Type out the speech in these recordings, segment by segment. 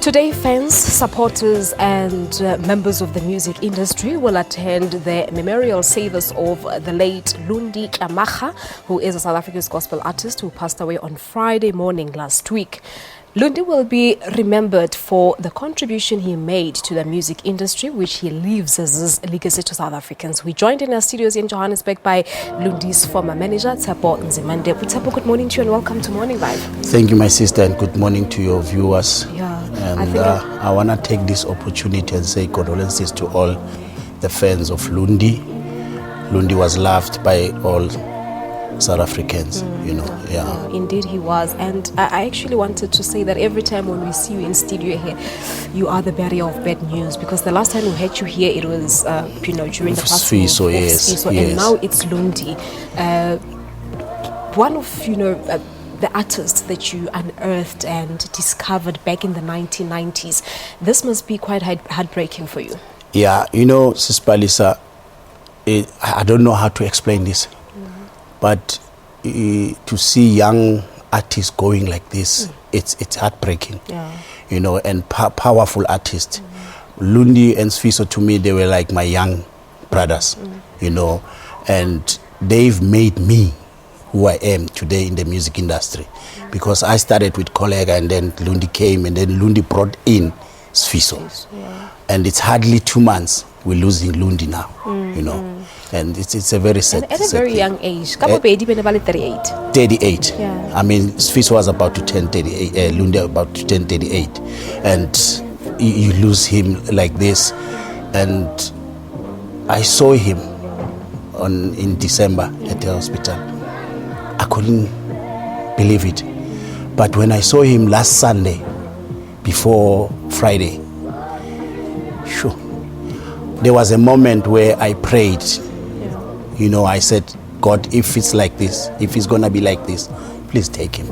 Today, fans, supporters and members of the music industry will attend the memorial service of the late Lundi Tyamara, who is a South African gospel artist who passed away on Friday morning last week. Lundi will be remembered for the contribution he made to the music industry, which he leaves as his legacy to South Africans. We joined in our studios in Johannesburg by Lundi's former manager, Tshepo Ndzimande. Tshepo, good morning to you and welcome to Morning Live. Thank you, my sister, and good morning to your viewers. Yeah, and I want to take this opportunity and say condolences to all the fans of Lundi. Lundi was loved by all South Africans, Indeed he was. And I actually wanted to say that every time when we see you in studio here, you are the bearer of bad news, because the last time we had you here, it was, during the passing of yes. And now it's Lundi. One of, the artists that you unearthed and discovered back in the 1990s. This must be quite heartbreaking for you. Yeah, Sis Palisa, I don't know how to explain this. But to see young artists going like this, it's heartbreaking, and powerful artists. Lundi and Sfiso, to me, they were like my young brothers, and they've made me who I am today in the music industry. Because I started with Kollega, and then Lundi came, and then Lundi brought in Sfiso. And it's hardly 2 months we're losing Lundi now, And it's a very sad at a very thing. young age. 38. 38. Yeah. I mean, Sfiso was about to turn 38, Lundi about to turn 38. And you lose him like this. And I saw him in December at the hospital. I couldn't believe it. But when I saw him last Sunday, before Friday, there was a moment where I prayed. I said, God, if it's like this, if it's going to be like this, please take him.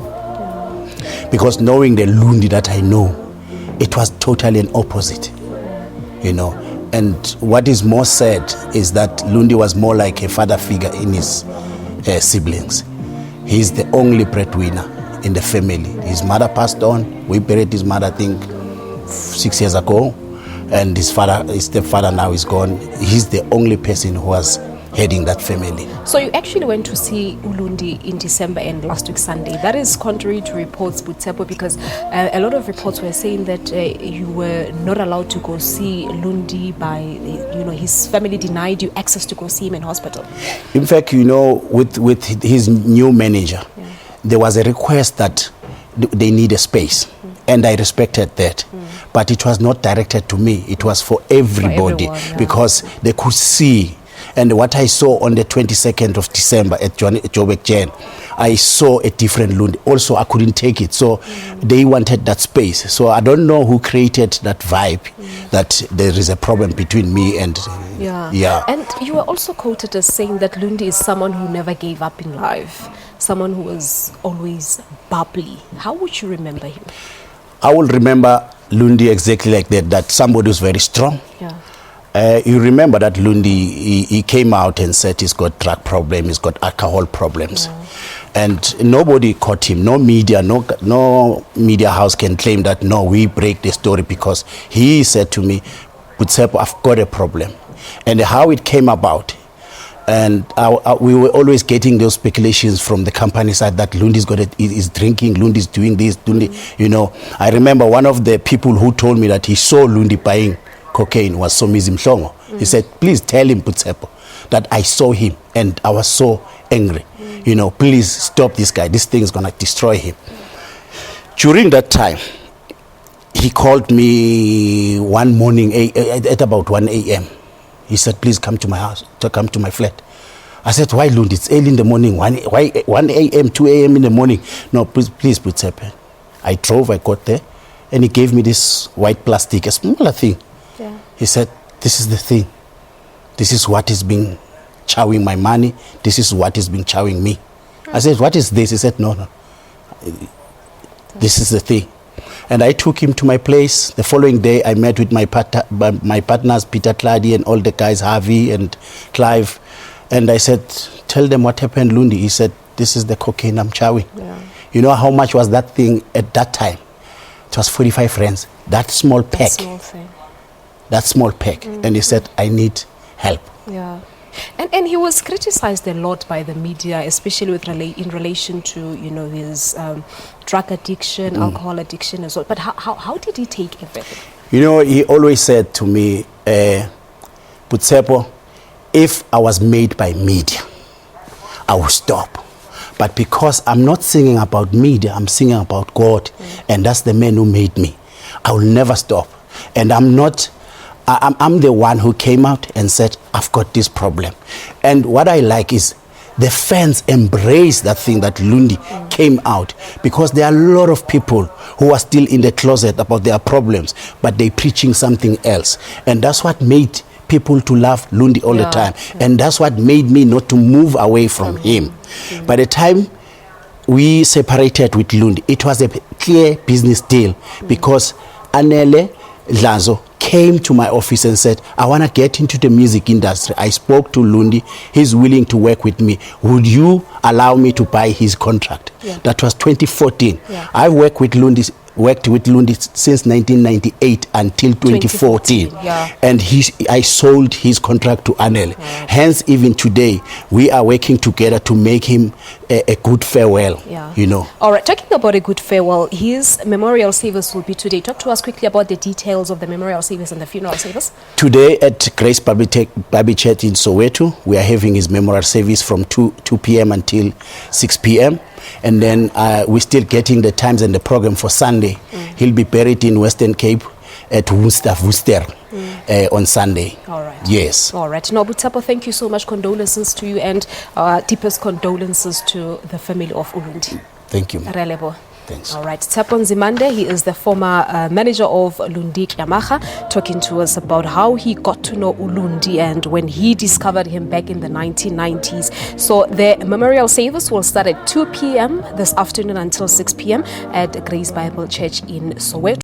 Because knowing the Lundi that I know, it was totally an opposite, And what is more sad is that Lundi was more like a father figure in his siblings. He's the only breadwinner in the family. His mother passed on. We buried his mother, I think, 6 years ago. And his stepfather now is gone. He's the only person who was heading that family. So you actually went to see Lundi in December and last week Sunday. That is contrary to reports, Tshepo, because a lot of reports were saying that you were not allowed to go see Lundi by, his family denied you access to go see him in hospital. In fact, with his new manager, there was a request that they need a space. And I respected that. But it was not directed to me. It was for everybody, because they could see. And what I saw on the 22nd of December at Joburg Jan, I saw a different Lundi. Also, I couldn't take it. So they wanted that space. So I don't know who created that vibe, that there is a problem between me and... Yeah. And you were also quoted as saying that Lundi is someone who never gave up in life, someone who was always bubbly. How would you remember him? I will remember Lundi exactly like that somebody was very strong. Yeah. You remember that Lundi, he came out and said he's got drug problem, he's got alcohol problems. Yeah. And nobody caught him, no media media house can claim that, no, we break the story, because he said to me, Tshepo, I've got a problem. And how it came about, and we were always getting those speculations from the company side that Lundi's is drinking, Lundi's doing this, Lundi, I remember one of the people who told me that he saw Lundi buying cocaine was Somizi Mhlongo. He said, please tell him, Tshepo, that I saw him and I was so angry. Please stop this guy. This thing is going to destroy him. During that time, he called me one morning at about 1 a.m. He said, please come to my house, come to my flat. I said, why, Lundi? It's early in the morning. Why 1 a.m., 2 a.m. in the morning? No, please, Tshepo. I drove, I got there, and he gave me this white plastic, a smaller thing. Yeah. He said, this is the thing. This is what is being chowing my money. This is what is being chowing me. I said, what is this? He said, no. This is the thing. And I took him to my place. The following day, I met with my partners, Peter Clady, and all the guys, Harvey and Clive. And I said, tell them what happened, Lundi. He said, this is the cocaine I'm chowing. Yeah. You know how much was that thing at that time? It was 45 rands. That small pack. Small thing. That small pack. And he said, I need help. Yeah. And he was criticized a lot by the media, especially in relation to, you know, his drug addiction, alcohol addiction as well. But how did he take everything? You know, he always said to me, Tshepo, if I was made by media, I would stop. But because I'm not singing about media, I'm singing about God, and that's the man who made me. I will never stop. And I'm the one who came out and said, I've got this problem. And what I like is the fans embrace that thing that Lundi came out, because there are a lot of people who are still in the closet about their problems, but they're preaching something else. And that's what made people to love Lundi all the time. And that's what made me not to move away from him. By the time we separated with Lundi, it was a clear business deal, because Anele Lazo came to my office and said, I want to get into the music industry. I spoke to Lundi. He's willing to work with me. Would you allow me to buy his contract? That was 2014. I worked with Lundi since 1998 until 2014. And I sold his contract to Anel. Hence, even today, we are working together to make him a good farewell, you know. All right, talking about a good farewell, his memorial service will be today. Talk to us quickly about the details of the memorial service and the funeral service. Today at Grace Public Church in Soweto, we are having his memorial service from 2 p.m. until 6 p.m. And then we're still getting the times and the program for Sunday. He'll be buried in Western Cape at Worcester on Sunday. All right. Yes. All right. No, Tshepo, thank you so much. Condolences to you, and deepest condolences to the family of Ulundi. Thank you. Relebo. Thanks. All right. Tshepo Ndzimande, he is the former manager of Lundi Tyamara, talking to us about how he got to know Ulundi and when he discovered him back in the 1990s. So the memorial service will start at 2 p.m. this afternoon until 6 p.m. at Grace Bible Church in Soweto.